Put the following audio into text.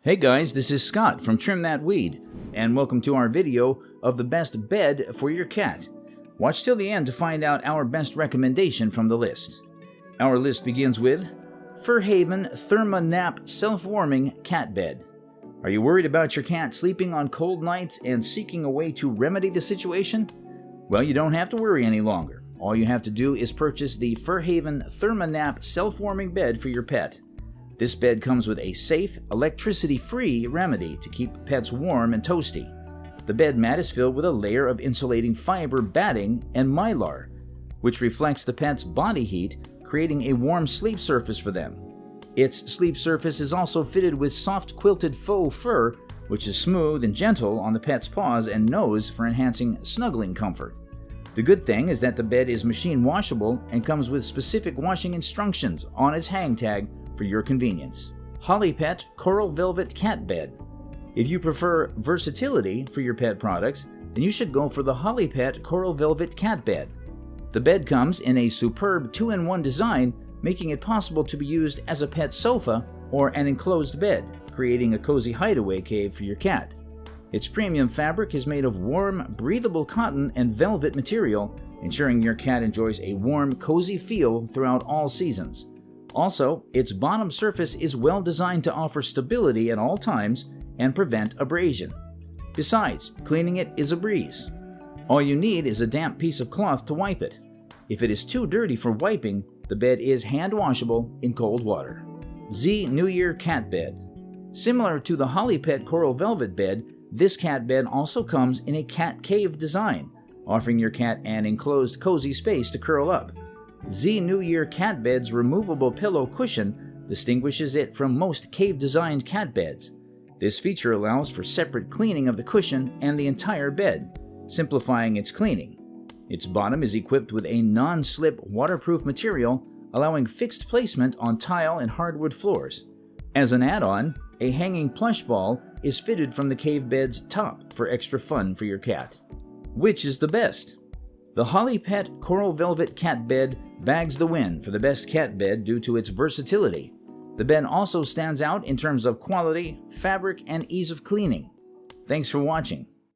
Hey guys, this is Scott from Trim That Weed, and welcome to our video of the best bed for your cat. Watch till the end to find out our best recommendation from the list. Our list begins with Furhaven ThermaNAP Self-Warming Cat Bed. Are you worried about your cat sleeping on cold nights and seeking a way to remedy the situation? Well, you don't have to worry any longer. All you have to do is purchase the Furhaven ThermaNAP Self-Warming Bed for your pet. This bed comes with a safe, electricity-free remedy to keep pets warm and toasty. The bed mat is filled with a layer of insulating fiber batting and mylar, which reflects the pet's body heat, creating a warm sleep surface for them. Its sleep surface is also fitted with soft quilted faux fur, which is smooth and gentle on the pet's paws and nose for enhancing snuggling comfort. The good thing is that the bed is machine washable and comes with specific washing instructions on its hang tag for your convenience. Hollypet Coral Velvet Cat Bed. If you prefer versatility for your pet products, then you should go for the Hollypet Coral Velvet Cat Bed. The bed comes in a superb 2-in-1 design, making it possible to be used as a pet sofa or an enclosed bed, creating a cozy hideaway cave for your cat. Its premium fabric is made of warm, breathable cotton and velvet material, ensuring your cat enjoys a warm, cozy feel throughout all seasons. Also, its bottom surface is well designed to offer stability at all times and prevent abrasion. Besides, cleaning it is a breeze. All you need is a damp piece of cloth to wipe it. If it is too dirty for wiping, the bed is hand washable in cold water. ZNewYear Cat Bed. Similar to the Hollypet Coral Velvet Bed, this cat bed also comes in a cat cave design, offering your cat an enclosed cozy space to curl up. ZNewYear Cat Bed's removable pillow cushion distinguishes it from most cave-designed cat beds. This feature allows for separate cleaning of the cushion and the entire bed, simplifying its cleaning. Its bottom is equipped with a non-slip waterproof material, allowing fixed placement on tile and hardwood floors. As an add-on, a hanging plush ball is fitted from the cave bed's top for extra fun for your cat. Which is the best? The Hollypet Coral Velvet Cat Bed bags the win for the best cat bed due to its versatility. The bed also stands out in terms of quality, fabric, and ease of cleaning. Thanks for watching.